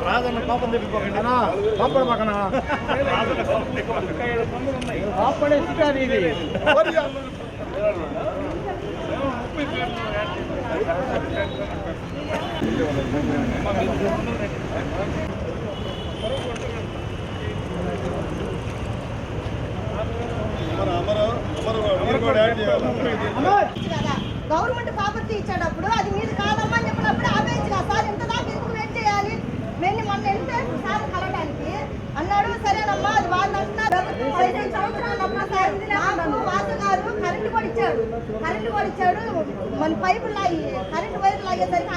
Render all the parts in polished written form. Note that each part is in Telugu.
రాజన్న పాపం తెప్పిపోకండి పాపడ పక్కన పాపడే సికారి ఇది గవర్నమెంట్ ప్రాపర్టీ ఇచ్చేటప్పుడు అది మీరు కాదమ్మా అని చెప్పినప్పుడు ఆపేయచ్చు కదా సార్. ఇంత దాకా ఎందుకు వెయిట్ చేయాలి? మేము మొన్న వెళ్తే సార్ కలవడానికి అన్నాడు. సరేనమ్మా అది వాళ్ళు అంటున్నారు 15 సంవత్సరాలు అమ్మా సార్. నాకు వాసు గారు కరెంటు కూడా ఇచ్చాడు. మన పైపులు లాగి కరెంటు వైర్లు లాగేసరికి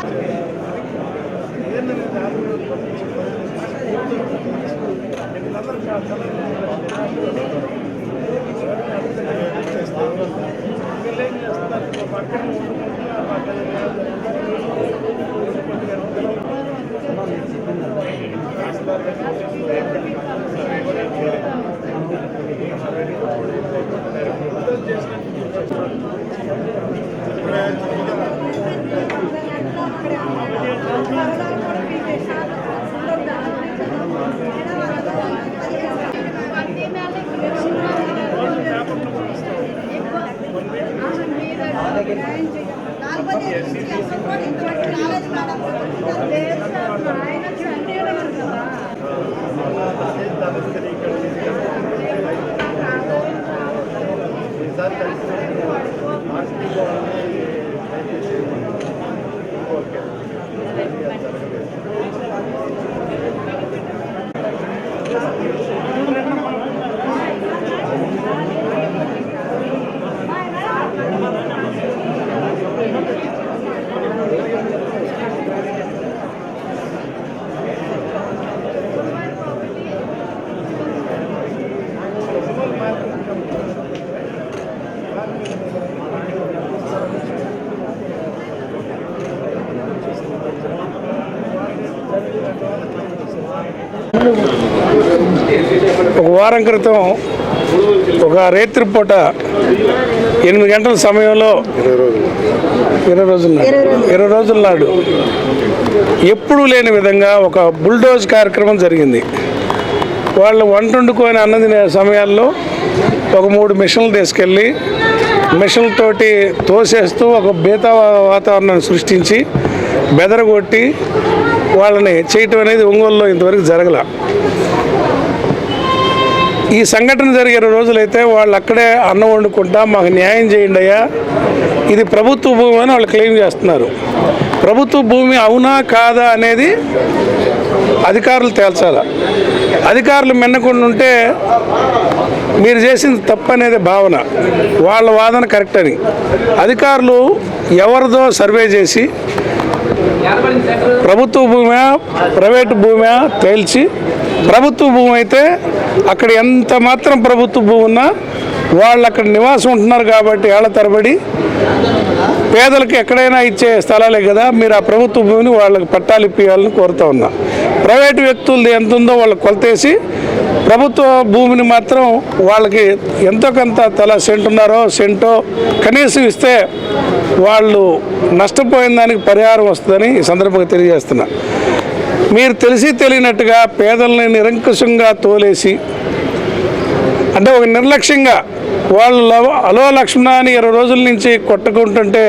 ఒక వారం క్రితం ఒక రేత్రిపూట 8 గంటల సమయంలో 20 రోజుల నాడు ఎప్పుడూ లేని విధంగా ఒక బుల్డోజ్ కార్యక్రమం జరిగింది. వాళ్ళు వంట వండుకొని అన్నం తినే సమయాల్లో ఒక 3 మిషన్లు తీసుకెళ్ళి మిషన్లతోటి తోసేస్తూ ఒక బీత వాతావరణాన్ని సృష్టించి బెదరగొట్టి వాళ్ళని చేయటం అనేది ఒంగోలులో ఇంతవరకు జరగల. ఈ సంఘటన జరిగిన రోజులైతే వాళ్ళు అక్కడే అన్నం వండుకుంటా మాకు న్యాయం చేయండి అయ్యా, ఇది ప్రభుత్వ భూమి అని వాళ్ళు క్లెయిమ్ చేస్తున్నారు. ప్రభుత్వ భూమి అవునా కాదా అనేది అధికారులు తేల్చాల. అధికారులు మిన్నకుండా ఉంటే మీరు చేసింది తప్పు అనేది భావన, వాళ్ళ వాదన కరెక్ట్ అని. అధికారులు ఎవరిదో సర్వే చేసి ప్రభుత్వ భూమి ప్రైవేటు భూమి తేల్చి, ప్రభుత్వ భూమి అయితే అక్కడ ఎంత మాత్రం ప్రభుత్వ భూమి ఉన్నా వాళ్ళు అక్కడ నివాసం ఉంటున్నారు కాబట్టి ఏళ్ల తరబడి పేదలకు ఎక్కడైనా ఇచ్చే స్థలాలే కదా, మీరు ఆ ప్రభుత్వ భూమిని వాళ్ళకి పట్టాలు ఇప్పియాలని కోరుతా ఉన్నా. ప్రైవేటు వ్యక్తులది ఎంత ఉందో వాళ్ళకి కొలతేసి ప్రభుత్వ భూమిని మాత్రం వాళ్ళకి ఎంతో కొంత తల సెంటున్నారో సెంటో కనీసం ఇస్తే వాళ్ళు నష్టపోయిన దానికి పరిహారం వస్తుందని ఈ సందర్భంగా తెలియజేస్తున్నా. మీరు తెలిసి తెలియనట్టుగా పేదల్ని నిరంకుశంగా తోలేసి, అంటే ఒక నిర్లక్ష్యంగా వాళ్ళు అలో లక్ష్మణ అని 20 రోజుల నుంచి కొట్టుకుంటుంటే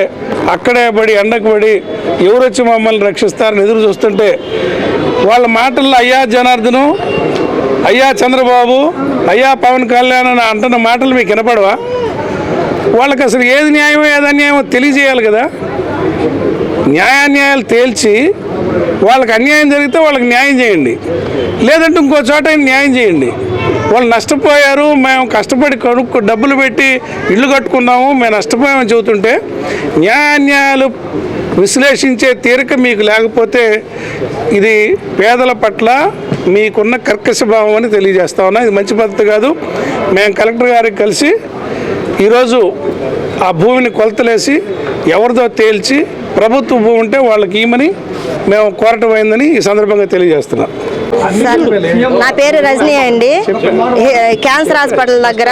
అక్కడే పడి ఎండకు పడి ఎవరు వచ్చి మమ్మల్ని రక్షిస్తారని ఎదురు చూస్తుంటే వాళ్ళ మాటల్లో అయ్యా జనార్దను, అయ్యా చంద్రబాబు, అయ్యా పవన్ కళ్యాణ్ అని అంటున్న మాటలు మీకు వినపడవా? వాళ్ళకి అసలు ఏది న్యాయమో ఏది అన్యాయమో తెలియజేయాలి కదా. న్యాయాన్యాయాలు తేల్చి వాళ్ళకి అన్యాయం జరిగితే వాళ్ళకి న్యాయం చేయండి, లేదంటే ఇంకో చోట న్యాయం చేయండి. వాళ్ళు నష్టపోయారు, మేము కష్టపడి డబ్బులు పెట్టి ఇల్లు కట్టుకున్నాము, మేము నష్టపోయామని చెబుతుంటే న్యాయాన్యాయాలు విశ్లేషించే తీరిక మీకు లేకపోతే ఇది పేదల పట్ల మీకున్న కర్కశ భావం అని తెలియజేస్తా ఉన్నా. ఇది మంచి పద్ధతి కాదు. మేము కలెక్టర్ గారికి కలిసి ఈరోజు ఆ భూమిని కొలతలేసి ఎవరిదో తేల్చి ప్రభుత్వ భూమి ఉంటే వాళ్ళకి ఇవ్వమని మేము కోరటమైందని ఈ సందర్భంగా తెలియజేస్తున్నాం. సార్ నా పేరు రజనీ అండి. క్యాన్సర్ హాస్పిటల్ దగ్గర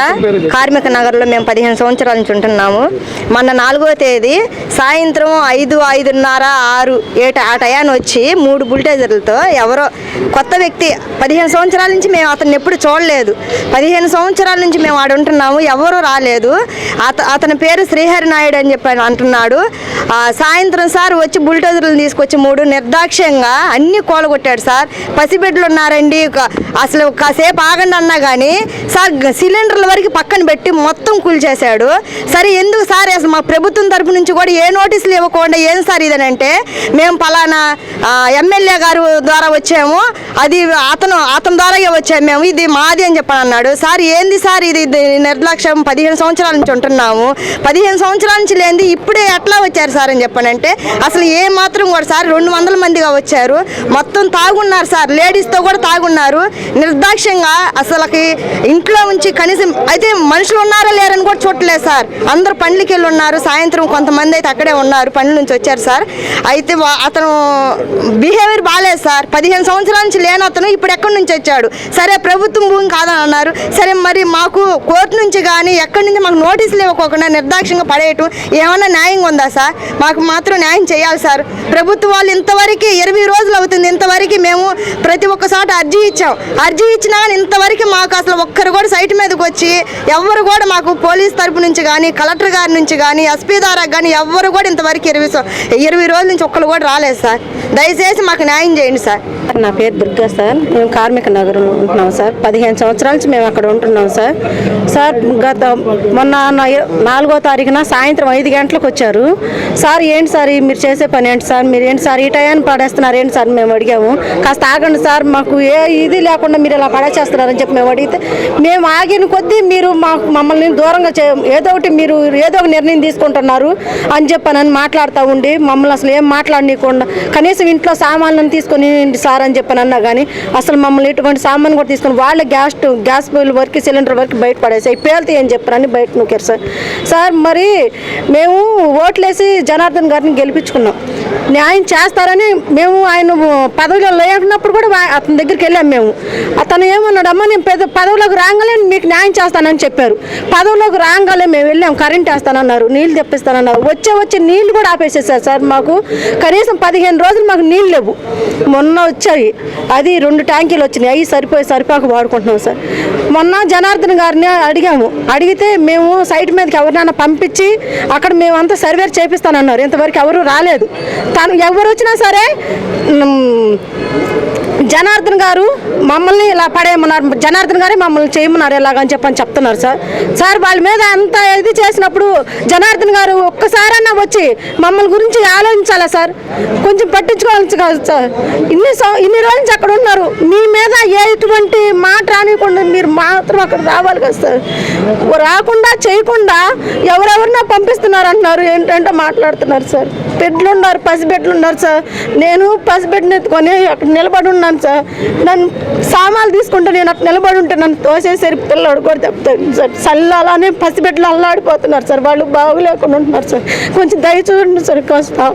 కార్మిక నగర్లో మేము 15 సంవత్సరాల నుంచి ఉంటున్నాము. మొన్న 4వ తేదీ సాయంత్రం 5, 5:30, 6 ఆ టయాన్ని వచ్చి 3 బుల్డోజర్లతో ఎవరో కొత్త వ్యక్తి, 15 సంవత్సరాల నుంచి మేము అతన్ని ఎప్పుడు చూడలేదు. 15 సంవత్సరాల నుంచి మేము ఆడ ఉంటున్నాము, ఎవరు రాలేదు. అతని పేరు శ్రీహరి నాయుడు అని చెప్పి అంటున్నాడు. సాయంత్రం సార్ వచ్చి బుల్డోజర్లు తీసుకొచ్చి 3 నిర్దాక్ష్యంగా అన్ని కూలగొట్టాడు సార్. పసిబిడ్డలు ఉన్నారండి, అసలు కాసేపు ఆగండి అన్నా కానీ సార్ సిలిండర్ల వరకు పక్కన పెట్టి మొత్తం కూల్చేశాడు. సరే ఎందుకు సార్ అసలు మా ప్రభుత్వం తరపు నుంచి కూడా ఏ నోటీసులు ఇవ్వకుండా ఏం సార్ ఇదనంటే, మేము పలానా ఎమ్మెల్యే గారు ద్వారా వచ్చాము, అది అతని ద్వారా వచ్చాము, మేము ఇది మాది అని చెప్పని అన్నాడు. సార్ ఏంది సార్ ఇది నిర్లక్ష్యం, 15 సంవత్సరాల నుంచి ఉంటున్నాము, 15 సంవత్సరాల నుంచి లేనిది ఇప్పుడే ఎట్లా వచ్చారు సార్ అని చెప్పనంటే, అసలు ఏ మాత్రం కూడా సార్ 200 మందిగా వచ్చారు, మొత్తం తాగున్నారు సార్, లేడీస్తో కూడా తాగున్నారు నిర్దాక్ష్యంగా. అసలుకి ఇంట్లో ఉంచి కనీసం అయితే మనుషులు ఉన్నారా లేరని కూడా చూడలేదు సార్. అందరూ పనులకి వెళ్ళి ఉన్నారు, సాయంత్రం కొంతమంది అయితే అక్కడే ఉన్నారు, పనుల నుంచి వచ్చారు సార్. అయితే అతను బిహేవియర్ బాగాలేదు సార్. 15 సంవత్సరాల నుంచి లేని అతను ఇప్పుడు ఎక్కడి నుంచి వచ్చాడు. సరే ప్రభుత్వం భూమి కాదని అన్నారు. సరే మరి మాకు కోర్టు నుంచి కానీ ఎక్కడి నుంచి మాకు నోటీసులు ఇవ్వకోకుండా నిర్దాక్ష్యంగా పడేయటం ఏమన్నా న్యాయంగా ఉందా సార్? మాకు మాత్రం న్యాయం చేయాలి సార్. ప్రభుత్వ వాళ్ళు ఇంతవరకు 20 రోజులు అవుతుంది, ఇంతవరకు మేము ప్రతి ఒక్కసారి అర్జీ ఇచ్చాం. అర్జీ ఇచ్చినా కానీ ఇంతవరకు మాకు అసలు ఒక్కరు కూడా సైట్ మీదకి వచ్చి ఎవరు కూడా మాకు పోలీస్ తరపు నుంచి కానీ కలెక్టర్ గారి నుంచి కానీ ఎస్పీ ద్వారా కానీ ఎవరు కూడా ఇంతవరకు 20 రోజుల నుంచి ఒక్కరు కూడా రాలేదు సార్. దయచేసి మాకు న్యాయం చేయండి సార్. నా పేరు దుర్గా సార్. మేము కార్మిక నగరంలో ఉంటున్నాం సార్. 15 సంవత్సరాల నుంచి మేము అక్కడ ఉంటున్నాం సార్. సార్ మొన్న 4వ తారీఖున సాయంత్రం 5 గంటలకు వచ్చారు సార్. ఏంటి సార్ మీరు చేసే పని ఏంటి సార్, మీరు ఏంటి సార్ ఈ టయాన్ని పడేస్తున్నారు ఏంటి సార్ మేము అడిగాము. కాస్త ఆగండి సార్, మాకు ఏ ఇది లేకుండా మీరు ఇలా పడేసేస్తున్నారని చెప్పి మేము అడిగితే, మేము ఆగిన కొద్దీ మీరు మమ్మల్ని దూరంగా ఏదో ఒక నిర్ణయం తీసుకుంటున్నారు అని చెప్పని మాట్లాడుతూ ఉండి మమ్మల్ని అసలు ఏం మాట్లాడనీయకుండా కనీసం ఇంట్లో సామాన్లను తీసుకొని సార్ అని చెప్పని అన్నా కానీ అసలు మమ్మల్ని ఇటువంటి సామాన్ కూడా తీసుకొని వాళ్ళ గ్యాస్ బిల్ వరకు సిలిండర్ వరకు బయట పడేసాయి, పేలుతాయి అని చెప్పని బయట నూకారు సార్. సార్ మరి మేము ఓట్లేసి జనార్దన్ గారిని గెలిపించుకున్నాం, న్యాయం చేస్తారని మేము ఆయన పదవిలో లేనప్పుడు కూడా అతని దగ్గరికి వెళ్ళాం. మేము అతను ఏమన్నాడు, అమ్మ నేను పదవిలోకి రాగానే మీకు న్యాయం చేస్తానని చెప్పారు. పదవిలోకి రాగానే మేము వెళ్ళాం, కరెంట్ వేస్తానన్నారు, నీళ్ళు తెప్పిస్తానన్నారు. వచ్చే నీళ్ళు కూడా ఆపేసేసారు సార్. మాకు కనీసం 15 రోజులు మాకు నీళ్ళు లేవు. మొన్న వచ్చాయి, అది 2 ట్యాంకీలు వచ్చినాయి, అవి సరిపోక వాడుకుంటున్నాం సార్. మొన్న జనార్దన్ గారిని అడిగితే మేము సైట్ మీదకి ఎవరినైనా పంపించి అక్కడ మేమంతా సర్వేర్ చేపిస్తానన్నారు. ఇంతవరకు ఎవరు రాలేదు. ఎవరు వచ్చినా సరే జనార్దన్ గారు మమ్మల్ని ఇలా పడేయమన్నారు, జనార్దన్ గారే మమ్మల్ని చేయమన్నారు ఎలాగని చెప్పని చెప్తున్నారు సార్. సార్ వాళ్ళ మీద అంత ఇది చేసినప్పుడు జనార్దన్ గారు ఒక్కసారన్నా వచ్చి మమ్మల్ని గురించి ఆలోచించాలా సార్, కొంచెం పట్టించుకోవాలి కాదు సార్. ఇన్ని రోజుల నుంచి అక్కడ ఉన్నారు, మీ మీద ఎటువంటి మాట రానివ్వకుండా మీరు మాత్రం అక్కడ రావాలి కదా సార్. రాకుండా చేయకుండా ఎవరెవరినా పంపిస్తున్నారు అంటున్నారు, ఏంటంటే మాట్లాడుతున్నారు సార్. పసిబిడ్డలు ఉన్నారు సార్. నేను పసిబిడ్డని ఎత్తుకొని అక్కడ నిలబడి ఉన్నాను సార్. నన్ను సామాన్లు తీసుకుంటే నేను అక్కడ నిలబడి ఉంటే నన్ను తోసేసరి పిల్లడు కూడా చెప్తాను సార్. చల్లాలనే పసిబిడ్డలు అల్లాడిపోతున్నారు సార్, వాళ్ళు బాగోలేకుండా ఉంటున్నారు సార్. కొంచెం దయ చూడండి సార్ కాస్త.